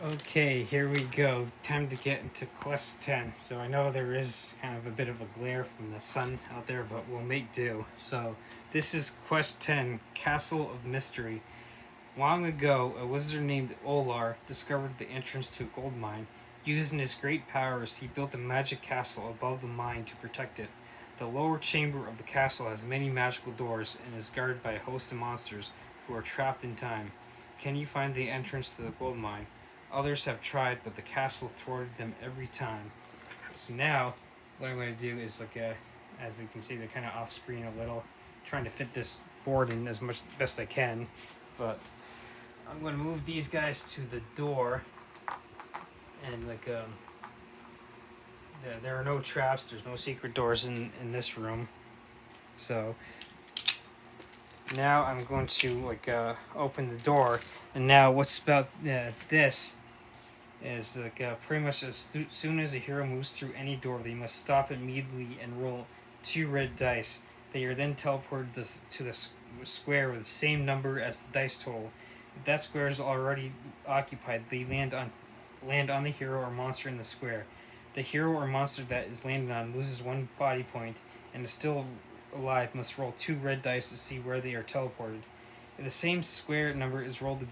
Okay, here we go. Time to get into quest 10. So I know there is kind of a bit of a glare from the sun out there, but we'll make do. So this is quest 10, Castle of Mystery. Long ago, a wizard named Olar discovered the entrance to a gold mine. Using his great powers, he built a magic castle above the mine to protect it. The lower chamber of the castle has many magical doors and is guarded by a host of monsters who are trapped in time. Can you find the entrance to the gold mine? Others have tried, but the castle thwarted them every time. So now, what I'm going to do is as you can see, they're kind of off screen a little, trying to fit this board in as much best I can, but I'm going to move these guys to the door, and there are no traps. There's no secret doors in this room. So now I'm going to open the door, and now what's about this is pretty much soon as a hero moves through any door, they must stop immediately and roll 2 red dice. They are then teleported to the square with the same number as the dice total. If that square is already occupied, they land on the hero or monster in the square. The hero or monster that is landed on loses 1 body point and is still alive must roll 2 red dice to see where they are teleported. If the same square number is rolled,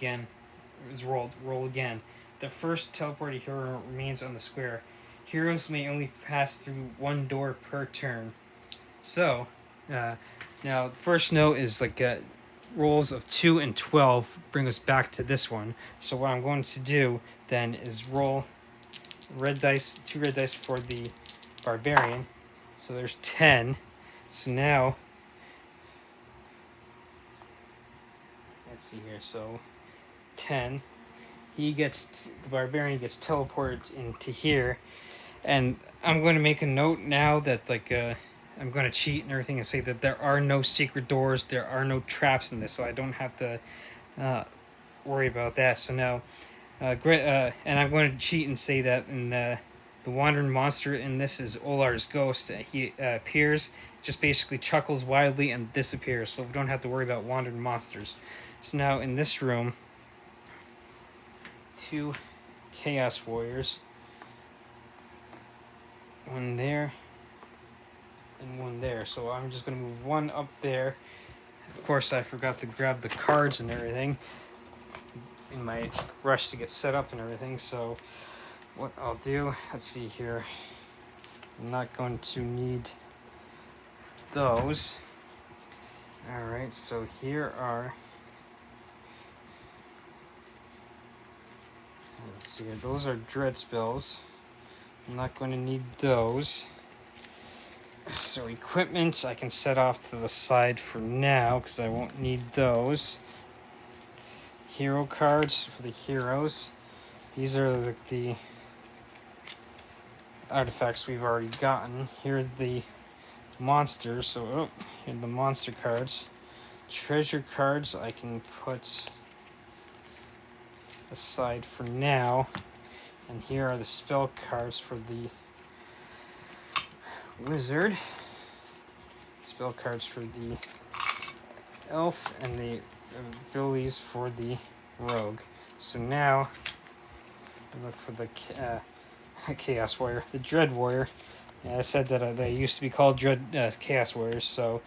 roll again. The first teleported hero remains on the square. Heroes may only pass through one door per turn. So, now the first note is rolls of 2 and 12 bring us back to this one. So what I'm going to do then is roll 2 red dice for the barbarian. So there's 10. So now, let's see here. So 10. The barbarian gets teleported into here, and I'm going to make a note now that I'm going to cheat and everything and say that there are no secret doors, there are no traps in this, so I don't have to worry about that. So now, and I'm going to cheat and say that in the wandering monster in this is Olar's ghost. He appears, just basically chuckles wildly and disappears, so we don't have to worry about wandering monsters. So now in this room, 2 Chaos Warriors, one there and one there. So I'm just going to move one up there. Of course, I forgot to grab the cards and everything in my rush to get set up and everything. So what I'll do, let's see here. I'm not going to need those. Alright, so here are, let's see here, those are dread spells. I'm not going to need those. So equipment I can set off to the side for now because I won't need those. Hero cards for the heroes. These are the artifacts we've already gotten. Here are the monsters. So here are the monster cards. Treasure cards I can put aside for now. And here are the spell cards for the wizard. Spell cards for the elf, and the abilities for the rogue. So now I look for the Chaos Warrior, the Dread Warrior. Yeah, I said that they used to be called Chaos Warriors. So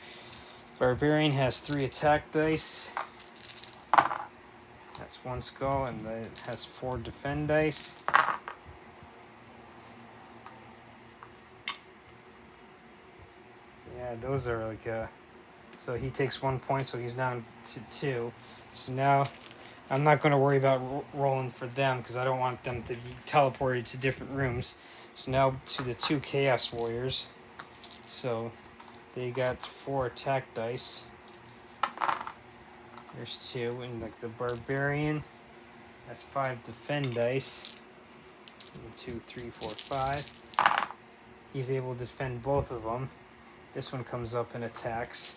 Barbarian has 3 attack dice. That's 1 skull, and it has 4 defend dice. Yeah, those are so he takes 1 point, so he's down to 2. So now I'm not going to worry about rolling for them because I don't want them to be teleported to different rooms. So now to the 2 Chaos Warriors. So they got 4 attack dice. There's 2, and the Barbarian has 5 defend dice. 1, 2, 3, 4, 5. He's able to defend both of them. This one comes up and attacks.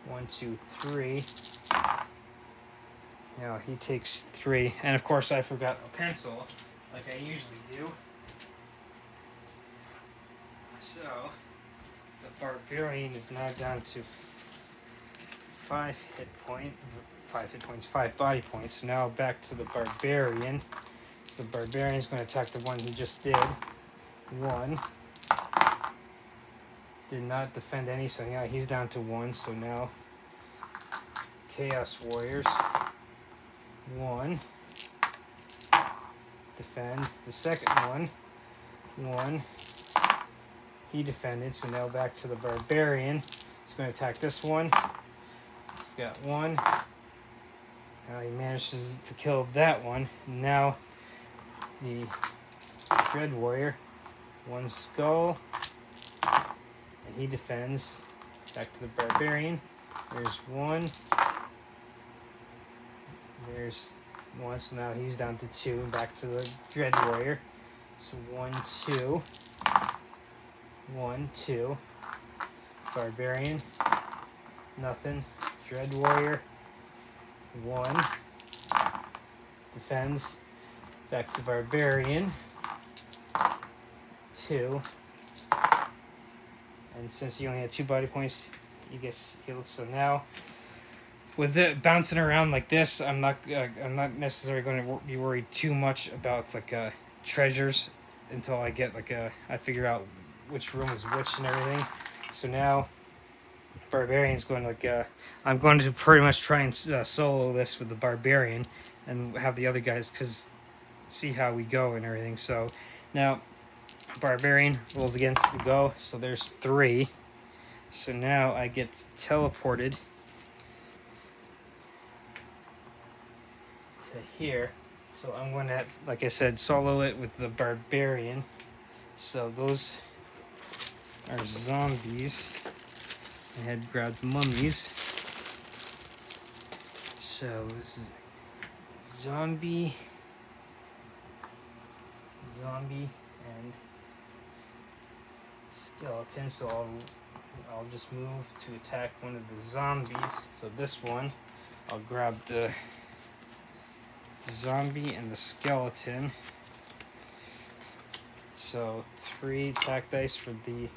1, 2, 3. Now he takes 3, and of course I forgot a pencil, like I usually do. So the Barbarian is now down to 5 5 hit points, 5 body points. So now back to the barbarian. So the barbarian is going to attack the one he just did. 1. Did not defend any, so now he's down to 1. So now Chaos Warriors. 1. Defend. The second one. 1. He defended, so now back to the barbarian. He's going to attack this one. He's got 1. Now he manages to kill that one. Now the Dread Warrior. 1 skull. And he defends. Back to the barbarian. There's 1. There's 1, so now he's down to 2. And back to the Dread Warrior. So 1, 2. 1, 2. Barbarian. Nothing. Dread Warrior. 1. Defends. Back to Barbarian. 2. And since he only had 2 body points, he gets healed. So now, with it bouncing around like this, I'm not necessarily going to be worried too much about treasures until I get I figure out which room is which and everything. So now Barbarian's going I'm going to pretty much try and solo this with the Barbarian and have the other guys see how we go and everything. So now Barbarian rolls again to go. So there's 3. So now I get teleported to here. So I'm going to, like I said, solo it with the Barbarian. So those are zombies. I had grabbed mummies. So this is zombie, and skeleton. So I'll just move to attack one of the zombies. So this one, I'll grab the zombie and the skeleton. So 3 attack dice for the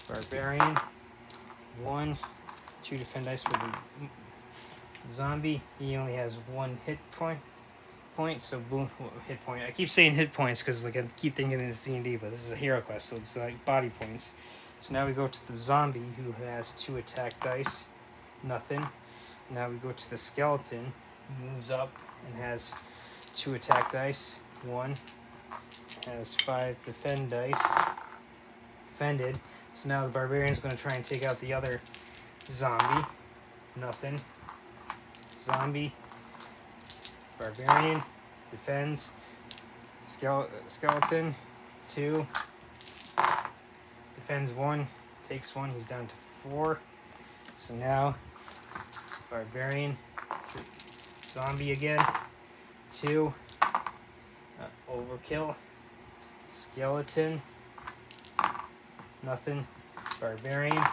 barbarian. 1, 2 defend dice for the zombie. He only has 1 hit point. So boom, hit point. I keep saying hit points because I keep thinking it's D&D, but this is a hero quest, so it's body points. So now we go to the zombie who has 2 attack dice. Nothing. Now we go to the skeleton who moves up and has 2 attack dice. 1 has 5 defend dice. Defended. So now the barbarian's going to try and take out the other zombie. Nothing. Zombie. Barbarian. Defends. Skeleton. 2. Defends 1. Takes 1. He's down to 4. So now barbarian. Zombie again. 2. Overkill. Skeleton. Nothing. Barbarian.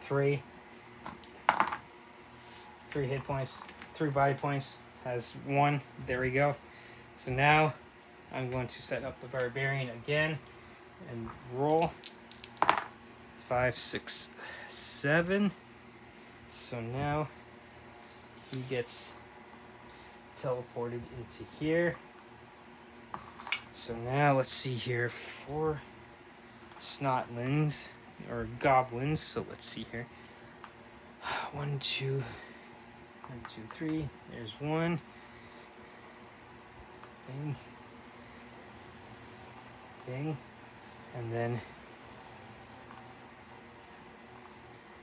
3. 3 hit points. 3 body points. Has 1. There we go. So now I'm going to set up the barbarian again and roll. 5, 6, 7. So now he gets teleported into here. So now let's see here. 4 snotlings or goblins. So let's see here. 1, 2, 1, 2, 3. There's 1. Bing. Bing. And then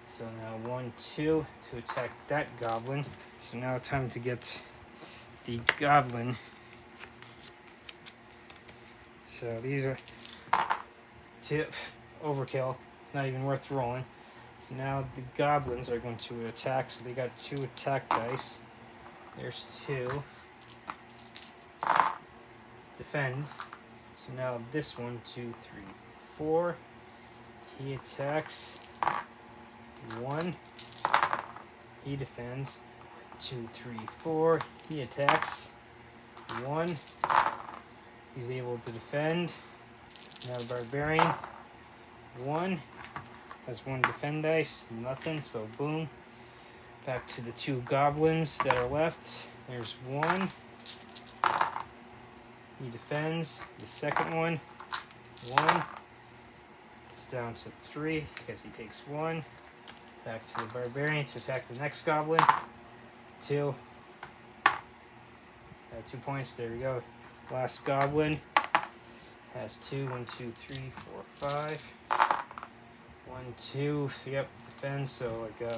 so now 1, 2 to attack that goblin. So now time to get the goblin. So these are 2 overkill. It's not even worth rolling. So now the goblins are going to attack. So they got 2 attack dice. There's 2. Defend. So now this 1, 2, 3, 4. He attacks. 1. He defends. 2, 3, 4. He attacks. 1. He's able to defend. Now barbarian. 1. Has 1 defend dice. Nothing. So boom. Back to the 2 goblins that are left. There's 1. He defends. The second one. 1. It's down to 3 because he takes 1. Back to the barbarian to attack the next goblin. 2. 2 points. There we go. Last goblin has 2. 1, 2, 3, 4, 5. 1, 2. Yep, defends. So like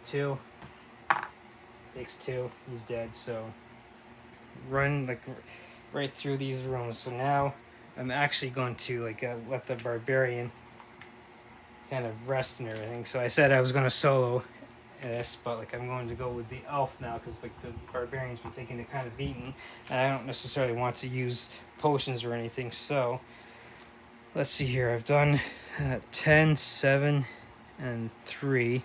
2. Takes 2. He's dead. So run like right through these rooms. So now I'm actually going to like let the barbarian kind of rest and everything. So I said I was going to solo this, but like I'm going to go with the elf now because like the barbarian's been taking it kind of beaten, and I don't necessarily want to use potions or anything. So let's see here. I've done 10, 7, and 3.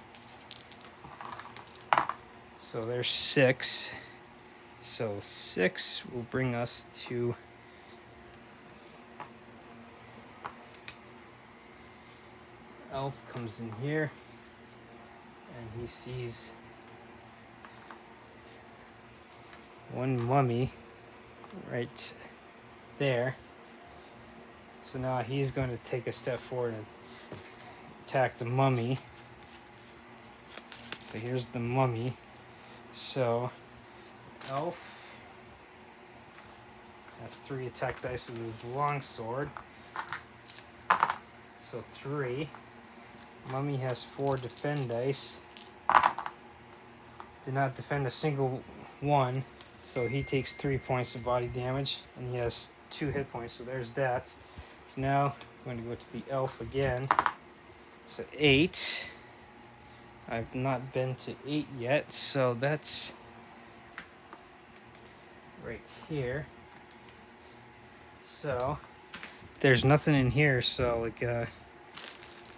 So there's 6. So 6 will bring us to elf comes in here and he sees 1 mummy right there. So now he's going to take a step forward and attack the mummy. So here's the mummy. So elf has 3 attack dice with his longsword. So 3. Mummy has 4 defend dice. Did not defend a single one, so he takes 3 points of body damage, and he has 2 hit points, so there's that. So now I'm going to go to the elf again. So 8. I've not been to 8 yet, so that's right here. So there's nothing in here, so like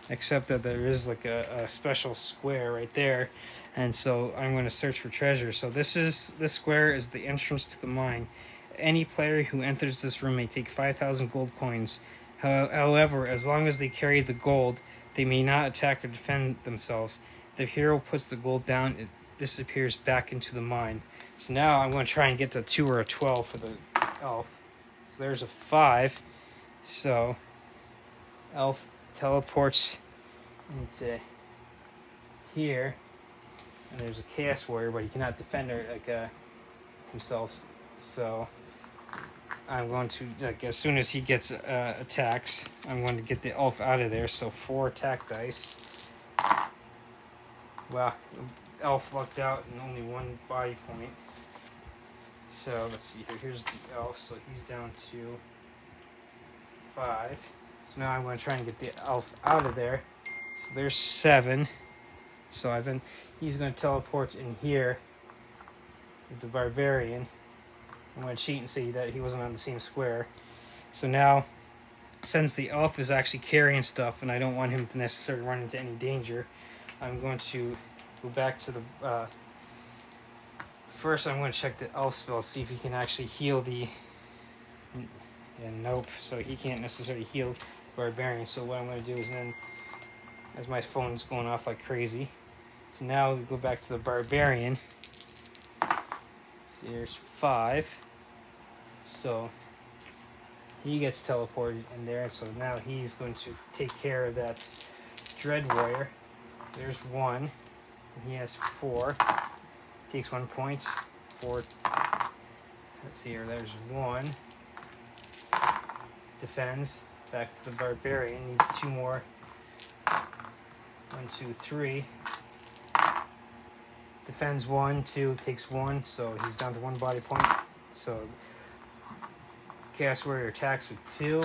except that there is like a special square right there, and so I'm going to search for treasure. So this square is the entrance to the mine. Any player who enters this room may take 5,000 gold coins. However, as long as they carry the gold, they may not attack or defend themselves. The hero puts the gold down, it disappears back into the mine. So now I'm going to try and get to 2 or a 12 for the elf. So there's a 5. So elf teleports into here, and there's a chaos warrior, but he cannot defend her like himself. So I'm going to, like, as soon as he gets attacks, I'm going to get the elf out of there. So 4 attack dice. Wow, elf lucked out and only 1 body point. So let's see here. Here's the elf. So he's down to 5. So now I'm going to try and get the elf out of there. So there's 7. So he's going to teleport in here with the barbarian. I'm going to cheat and see that he wasn't on the same square. So now, since the elf is actually carrying stuff and I don't want him to necessarily run into any danger, I'm going to go back to the... first, I'm going to check the elf spell, see if he can actually heal the... And nope, so he can't necessarily heal barbarian. So what I'm going to do is then, as my phone's going off like crazy, so now we go back to the barbarian. So there's 5. So he gets teleported in there. So now he's going to take care of that dread warrior. So there's 1. And he has 4. Takes 1 point. 4. Let's see here. There's 1. Defends. Back to the barbarian. Needs 2 more. 1, 2, 3. Defends 1, 2, takes 1, so he's down to 1 body point. So Chaos Warrior attacks with 2.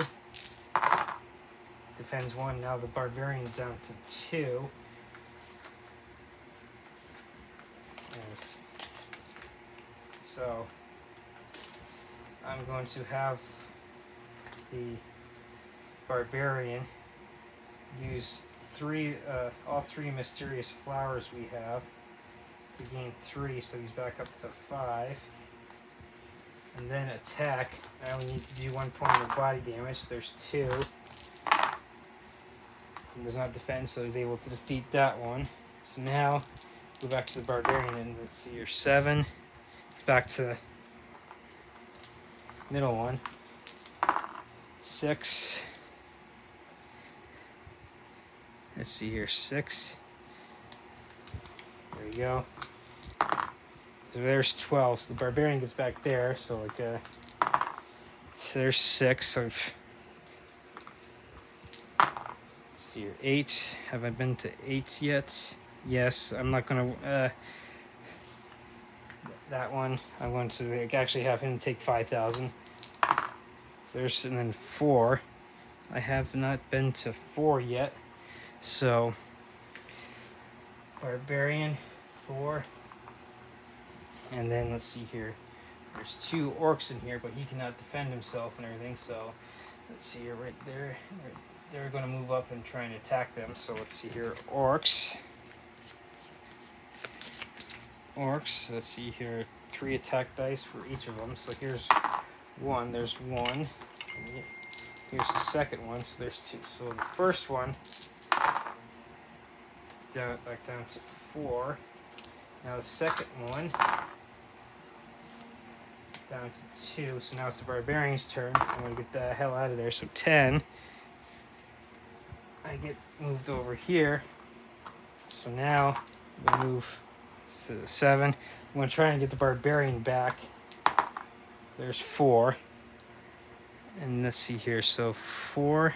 Defends 1. Now the barbarian's down to 2. Yes. So I'm going to have the barbarian use all 3 mysterious flowers we have to gain 3, so he's back up to 5. And then attack. I only need to do 1 point of body damage. There's 2. He does not defend, so he's able to defeat that one. So now go back to the barbarian and let's see here. 7. It's back to the middle one. 6. Let's see here. 6. There you go. So there's 12. So the barbarian gets back there. So like so there's 6. So let's see here. 8. Have I been to 8 yet? Yes. I'm not gonna that one. I'm going to actually have him take 5,000. So there's, and then 4. I have not been to 4 yet. So barbarian 4. And then let's see here. There's 2 orcs in here, but he cannot defend himself and everything. So let's see here, right there. They're going to move up and try and attack them. So let's see here, orcs. Orcs. Let's see here, 3 attack dice for each of them. So here's 1. There's 1. Here's the second one. So there's 2. So the first one is back down to 4. Now the second one down to 2. So now it's the barbarian's turn. I'm going to get the hell out of there. So 10. I get moved over here. So now we move to 7. I'm going to try and get the barbarian back. There's 4. And let's see here. So 4.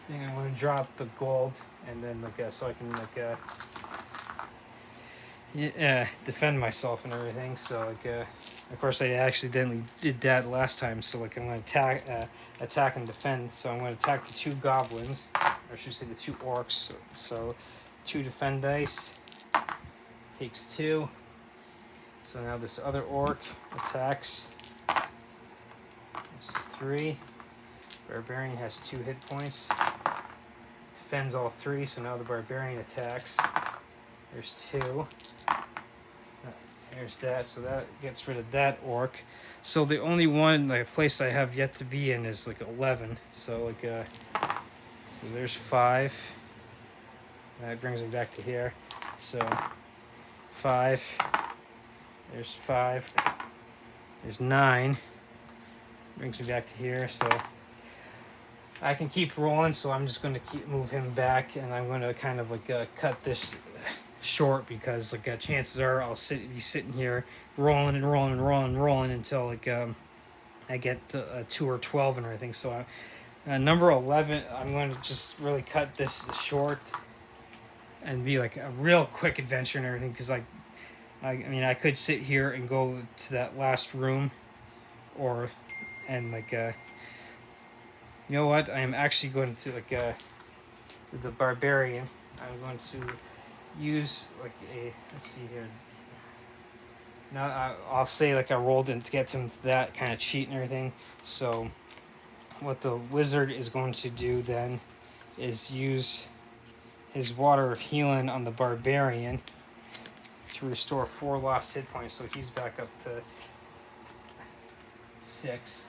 I think I'm going to drop the gold and then like so I can like defend myself and everything. So like of course I accidentally did that last time, so like I'm going to attack and defend. So I'm going to attack the 2 goblins, or I should say the 2 orcs. So 2 defend dice, takes 2. So now this other orc attacks. There's 3. Barbarian has 2 hit points, defends all 3. So now the barbarian attacks. There's 2. There's that, so that gets rid of that orc. So the only one, like, place I have yet to be in is like 11. So like so there's 5. That brings me back to here. So 5. There's 5. There's 9. Brings me back to here. So I can keep rolling. So I'm just going to move him back, and I'm going to kind of like cut this short, because like chances are I'll be sitting here rolling and rolling and rolling and rolling until like I get 2 or 12 and everything. So number 11, I'm going to just really cut this short and be like a real quick adventure and everything, because like I mean I could sit here and go to that last room, or and like you know what, I am actually going to like the barbarian. I'm going to use like a, let's see here. Now I'll say like I rolled in to get him that kind of cheat and everything. So what the wizard is going to do then is use his water of healing on the barbarian to restore 4 lost hit points. So he's back up to 6.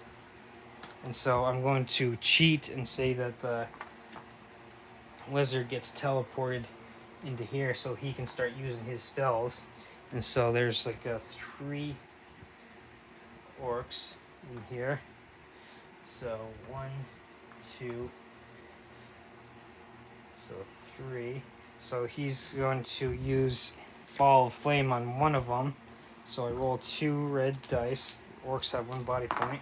And so I'm going to cheat and say that the wizard gets teleported into here so he can start using his spells. And so there's like 3 orcs in here. So 1, 2, so 3. So he's going to use Ball of Flame on one of them. So I roll 2 red dice. Orcs have 1 body point.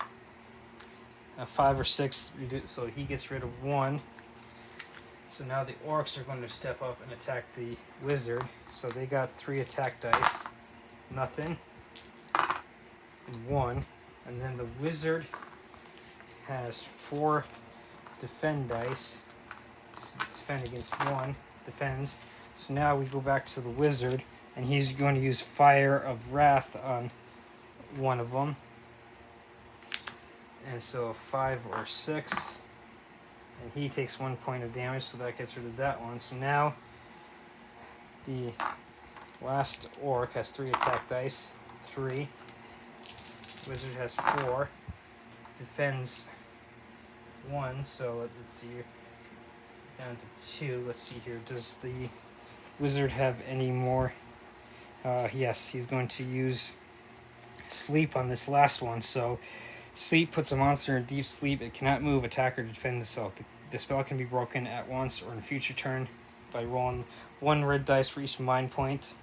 5 or 6, so he gets rid of 1. So now the orcs are going to step up and attack the wizard. So they got 3 attack dice. Nothing. And 1. And then the wizard has 4 defend dice. So defend against 1. Defends. So now we go back to the wizard, and he's going to use Fire of Wrath on one of them. And so 5 or 6. And he takes 1 point of damage, so that gets rid of that one. So now the last orc has 3 attack dice. 3. Wizard has 4. Defends 1. So let's see here. It's down to 2. Let's see here. Does the wizard have any more? Yes, he's going to use sleep on this last one. So sleep puts a monster in deep sleep. It cannot move, attack, or defend itself. The spell can be broken at once or in a future turn by rolling 1 red dice for each mind point.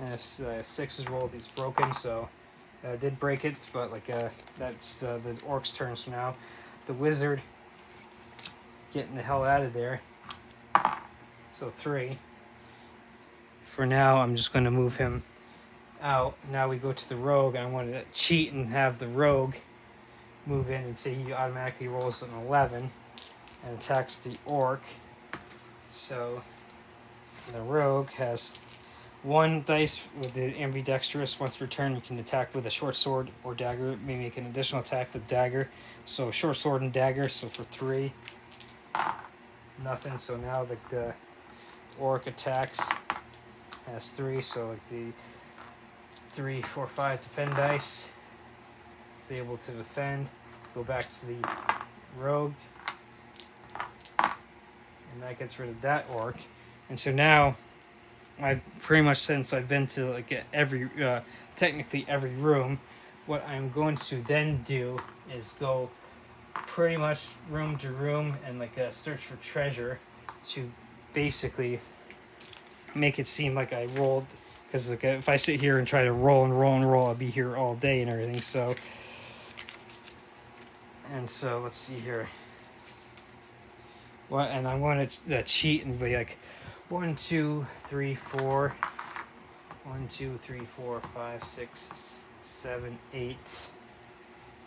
And if 6 is rolled, it's broken. So I did break it, but that's the orc's turn. So now the wizard getting the hell out of there. So 3. For now, I'm just going to move him out. Now we go to the rogue. I wanted to cheat and have the rogue move in and say he automatically rolls an 11 and attacks the orc. So the rogue has 1 dice with the ambidextrous. Once per turn, you can attack with a short sword or dagger. May make an additional attack with dagger. So short sword and dagger. So for 3, nothing. So now the orc attacks has 3. So the 3, 4, 5 defend dice is able to defend. Go back to the rogue, and that gets rid of that orc. And so now I've pretty much, since I've been to technically every room, what I'm going to then do is go pretty much room to room and search for treasure to basically make it seem like I rolled. Because if I sit here and try to roll and roll and roll, I'll be here all day and everything. So let's see here. And I'm going to cheat and be like 1, 2, 3, 4. 1, 2, 3, 4, 5, 6, 7, 8.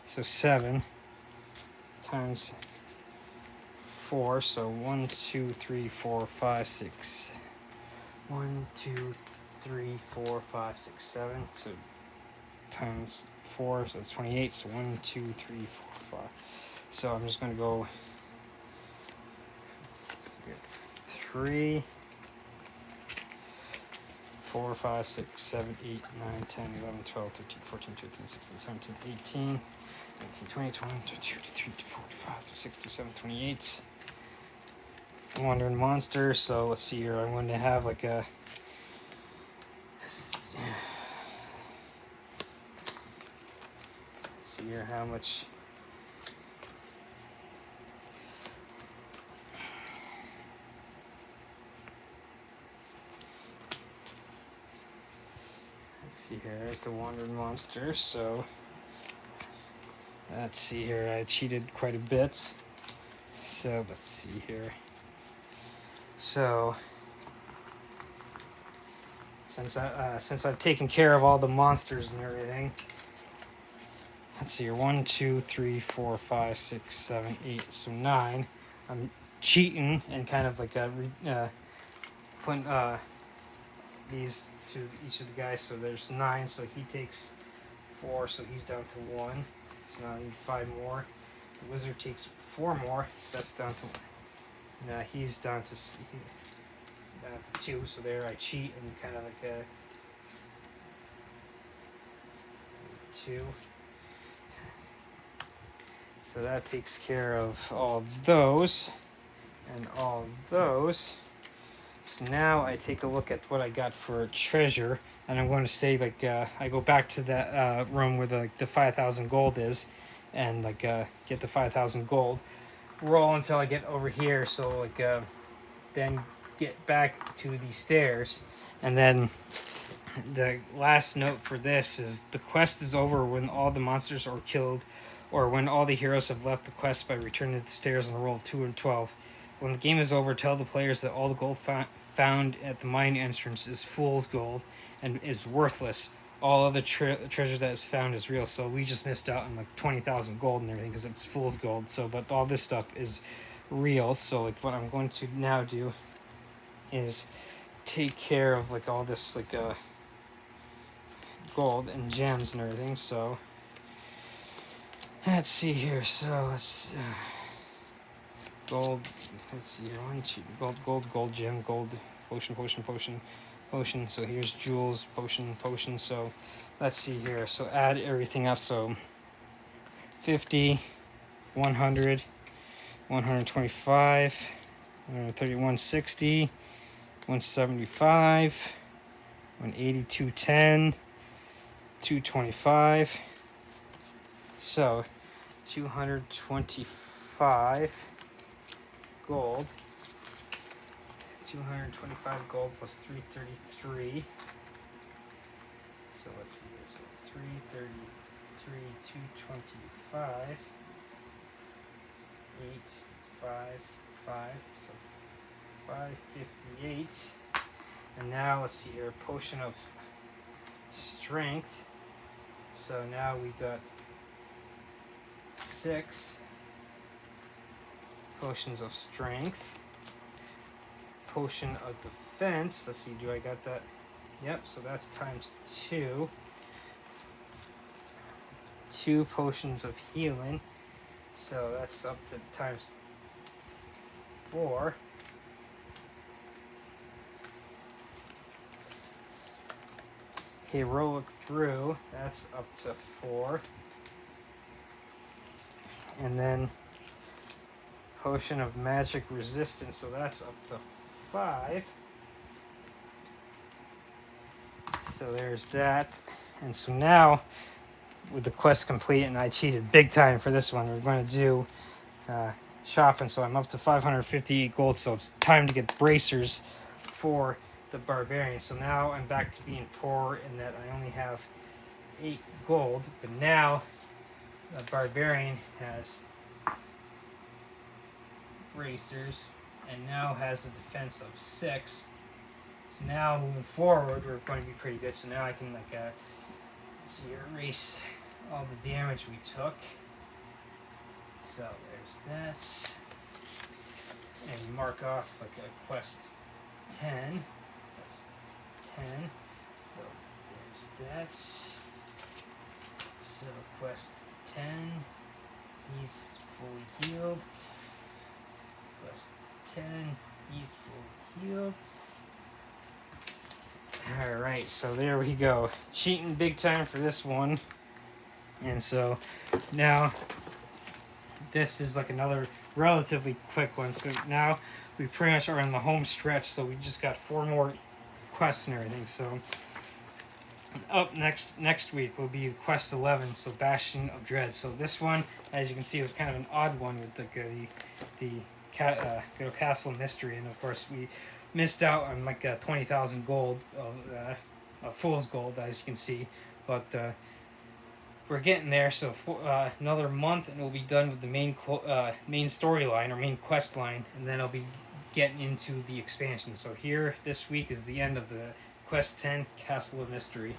So 7 times 4. So 1, 2, 3, 4, 5, 6. 1, 2, 3, 4, 5, 6, 7. So times 4, so that's 28. So 1, 2, 3, 4, 5. So I'm just going to go 3, 4, 5, 6, 7, 8, 9, 10, 11, 12, 13, 14, 15, 16, 17, 18, 19, 20, 21, 22, 23, 24, 25, 26, 27, 28. Wandering monster. So let's see here. I'm going to have a. Let's see here how much. Let's see here. There's the wandering monster. So let's see here. I cheated quite a bit. So let's see here. So since I've taken care of all the monsters and everything, let's see here. 1, 2, 3, 4, 5, 6, 7, 8. So 9. I'm cheating and kind of putting these to each of the guys. So there's 9. So he takes 4. So he's down to 1. So now I need 5 more. The wizard takes 4 more. So that's down to 1. Now he's down to 2, so there I cheat and kind of 2. So that takes care of all of those and all of those. So now I take a look at what I got for treasure, and I'm going to say I go back to that room where the 5,000 gold is, and get the 5,000 gold. Roll until I get over here, so then get back to the stairs. And then the last note for this is the quest is over when all the monsters are killed, or when all the heroes have left the quest by returning to the stairs on a roll of 2 and 12. When the game is over, tell the players that all the gold found at the mine entrance is fool's gold and is worthless. All other treasure that is found is real. So we just missed out on 20,000 gold and everything because it's fool's gold. So, but all this stuff is real. So what I'm going to now do is take care of all this gold and gems and everything. So let's see here. So let's gold. Let's see here. 1, 2, gold, gem, gold, potion. So here's jewels, potion. So let's see here. So add everything up. So 50, 100, 125, 130, 160, 175, 180, 210, 225. So 225 gold. 225 gold plus 333. So let's see here. So 333, 225, 855. So 558. And now let's see here. Potion of strength. So now we got 6 potions of strength. Potion of defense. Let's see, do I got that? Yep, so that's times 2. 2 potions of healing. So that's up to times 4. Heroic brew, that's up to 4. And then potion of magic resistance, so that's up to 5. So there's that. And so now, with the quest complete, and I cheated big time for this one, we're going to do shopping. So I'm up to 558 gold, so it's time to get bracers for the barbarian. So now I'm back to being poor in that I only have 8 gold, but now the barbarian has bracers and now has a defense of 6. So now moving forward, we're going to be pretty good. So now I can let's see, erase all the damage we took. So there's that, and mark off like a quest 10. That's 10. So there's that. So quest 10. He's fully healed. Quest 10. He's fully healed. Alright, so there we go. Cheating big time for this one. And so now this is like another relatively quick one. So now we pretty much are in the home stretch, so we just got 4 more quests and everything. So up next week will be quest 11, so Bastion of Dread. So this one, as you can see, was kind of an odd one with the Castle Mystery, and of course we missed out on like 20,000 gold of fool's gold, as you can see, but we're getting there. So for another month and we'll be done with the main storyline or main quest line, and then I'll be getting into the expansion. So here this week is the end of the quest 10, Castle of Mystery.